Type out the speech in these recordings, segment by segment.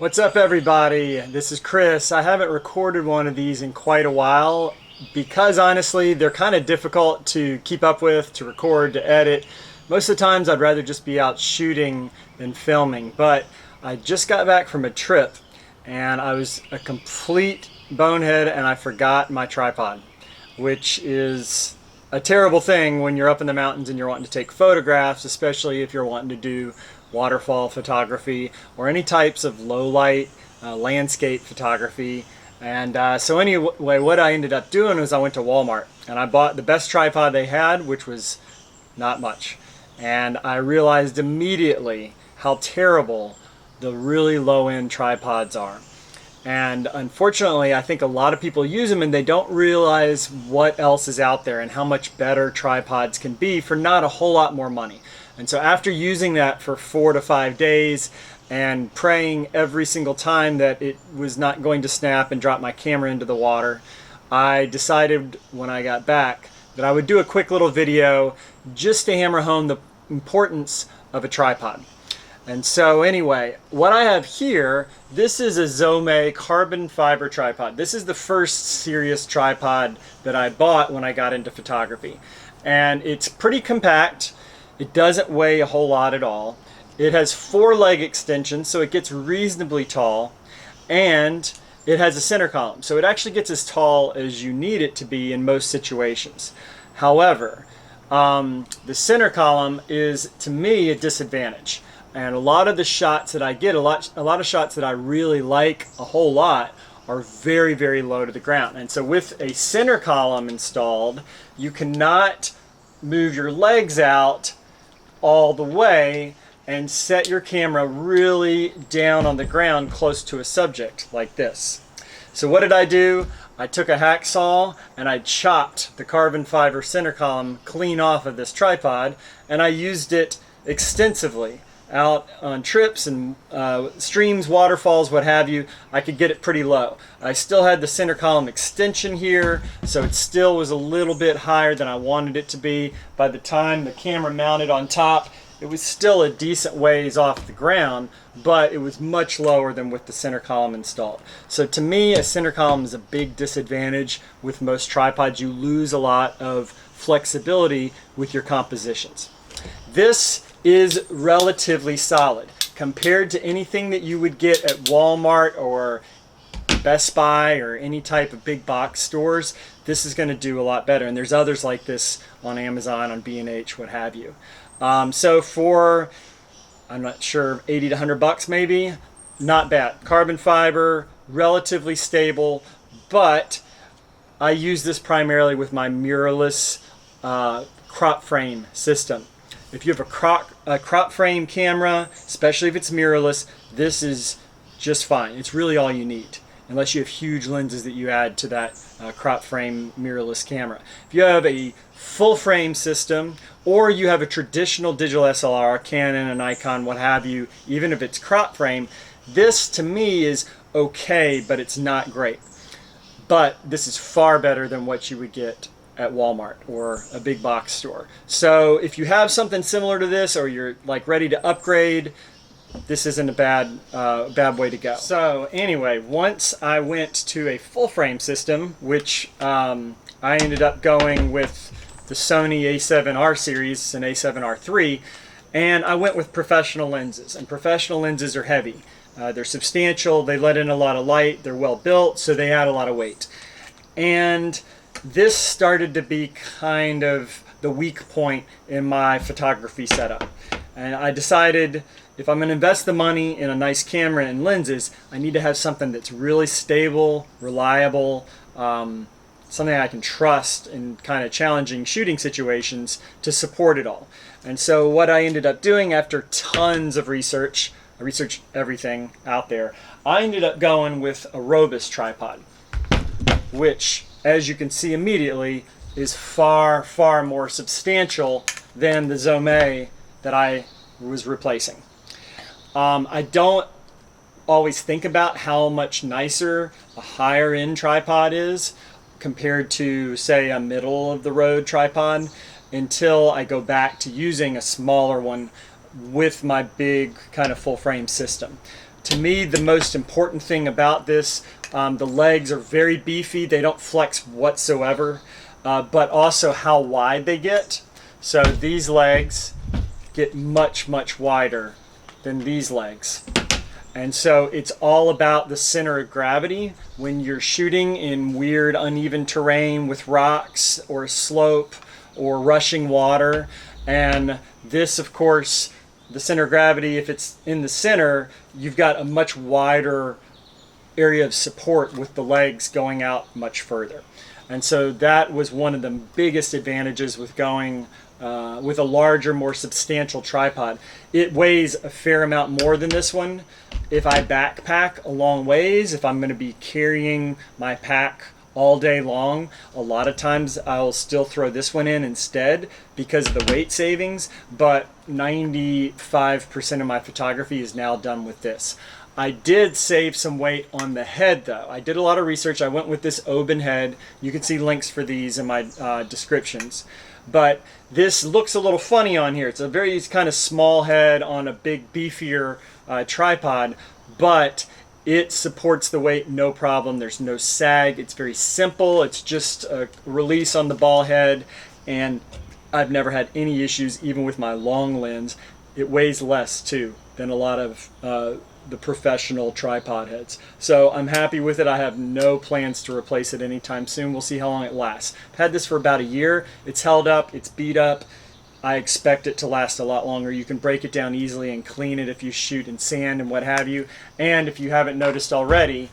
What's up, everybody? This is Chris. I haven't recorded one of these in quite a while because honestly they're kind of difficult to keep up with, to record, to edit. Most of the times I'd rather just be out shooting than filming, but I just got back from a trip and I was a complete bonehead and I forgot my tripod, which is a terrible thing when you're up in the mountains and you're wanting to take photographs, especially if you're wanting to do waterfall photography or any types of low light landscape photography. And so anyway, what I ended up doing was I went to Walmart and I bought the best tripod they had, which was not much. And I realized immediately how terrible the really low-end tripods are. And unfortunately, I think a lot of people use them and they don't realize what else is out there and how much better tripods can be for not a whole lot more money. And so after using that for 4 to 5 days and praying every single time that it was not going to snap and drop my camera into the water, I decided when I got back that I would do a quick little video just to hammer home the importance of a tripod. And so anyway, what I have here, this is a Zomei carbon fiber tripod. This is the first serious tripod that I bought when I got into photography. And it's pretty compact. It doesn't weigh a whole lot at all. It has 4 leg extensions, so it gets reasonably tall. And it has a center column, so it actually gets as tall as you need it to be in most situations. However, the center column is, to me, a disadvantage. And a lot of the shots that I get, a lot of shots that I really like a whole lot, are very, very low to the ground. And so with a center column installed, you cannot move your legs out all the way and set your camera really down on the ground close to a subject like this. So what did I do? I took a hacksaw and I chopped the carbon fiber center column clean off of this tripod, and I used it extensively out on trips and streams, waterfalls, what have you. I could get it pretty low. I still had the center column extension here, so it still was a little bit higher than I wanted it to be. By the time the camera mounted on top, it was still a decent ways off the ground, but it was much lower than with the center column installed. So to me, a center column is a big disadvantage with most tripods. You lose a lot of flexibility with your compositions. This is relatively solid compared to anything that you would get at Walmart or Best Buy or any type of big box stores. This is going to do a lot better, and there's others like this on Amazon, on B&H, what have you. So for, I'm not sure, 80 to 100 bucks maybe, not bad. Carbon fiber, relatively stable, but I use this primarily with my mirrorless crop frame system. If you have a crop frame camera, especially if it's mirrorless, this is just fine. It's really all you need, unless you have huge lenses that you add to that crop frame mirrorless camera. If you have a full frame system, or you have a traditional digital SLR, Canon, a Nikon, what have you, even if it's crop frame, this to me is okay, but it's not great. But this is far better than what you would get at Walmart or a big box store. So if you have something similar to this, or you're like ready to upgrade, this isn't a bad way to go. So anyway, once I went to a full frame system, which I ended up going with the Sony A7R series and A7R3, and I went with professional lenses, and professional lenses are heavy. They're substantial, they let in a lot of light, they're well built, so they add a lot of weight. And this started to be kind of the weak point in my photography setup. And I decided, if I'm going to invest the money in a nice camera and lenses, I need to have something that's really stable, reliable, something I can trust in kind of challenging shooting situations to support it all. And so what I ended up doing after tons of research, I researched everything out there, I ended up going with a Robus tripod, which, as you can see immediately, is far, far more substantial than the Zomei that I was replacing. I don't always think about how much nicer a higher end tripod is compared to, say, a middle of the road tripod until I go back to using a smaller one with my big kind of full frame system. To me, the most important thing about this, the legs are very beefy. They don't flex whatsoever, but also how wide they get. So these legs get much, much wider than these legs. And so it's all about the center of gravity when you're shooting in weird, uneven terrain with rocks or slope or rushing water. And this, of course, the center of gravity, if it's in the center, you've got a much wider area of support with the legs going out much further. And so that was one of the biggest advantages with going with a larger, more substantial tripod. It weighs a fair amount more than this one. If I backpack a long ways, if I'm going to be carrying my pack all day long, a lot of times I'll still throw this one in instead because of the weight savings, but 95% of my photography is now done with this. I did save some weight on the head though. I did a lot of research. I went with this Oben head. You can see links for these in my descriptions. But this looks a little funny on here. It's a very kind of small head on a big beefier tripod, but it supports the weight no problem. There's no sag. It's very simple. It's just a release on the ball head, and I've never had any issues even with my long lens. It weighs less too than a lot of the professional tripod heads. So I'm happy with it. I have no plans to replace it anytime soon. We'll see how long it lasts. I've had this for about a year. It's held up, it's beat up. I expect it to last a lot longer. You can break it down easily and clean it if you shoot in sand and what have you. And if you haven't noticed already,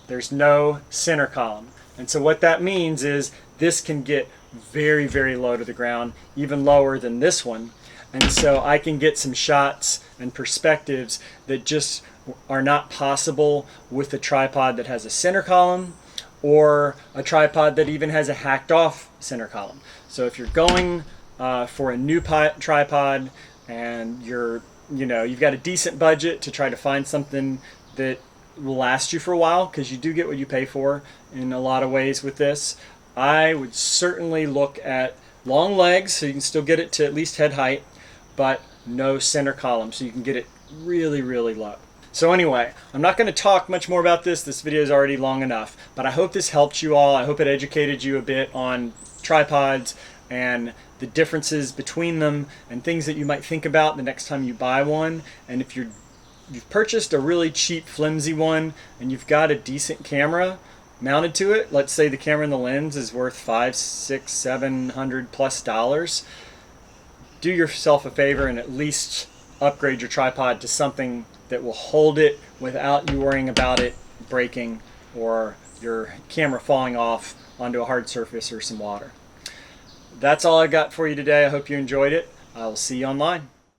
there's no center column. And so what that means is this can get very, very low to the ground, even lower than this one. And so I can get some shots and perspectives that just are not possible with a tripod that has a center column or a tripod that even has a hacked off center column. So if you're going for a new tripod and you've got a decent budget to try to find something that will last you for a while, because you do get what you pay for in a lot of ways with this, I would certainly look at long legs so you can still get it to at least head height, but no center column, so you can get it really, really low. So anyway, I'm not going to talk much more about this. This video is already long enough, but I hope this helped you all. I hope it educated you a bit on tripods and the differences between them and things that you might think about the next time you buy one. And if you've purchased a really cheap, flimsy one and you've got a decent camera mounted to it, let's say the camera and the lens is worth $500, $600, $700+ do yourself a favor and at least upgrade your tripod to something that will hold it without you worrying about it breaking or your camera falling off onto a hard surface or some water. That's all I got for you today. I hope you enjoyed it. I will see you online.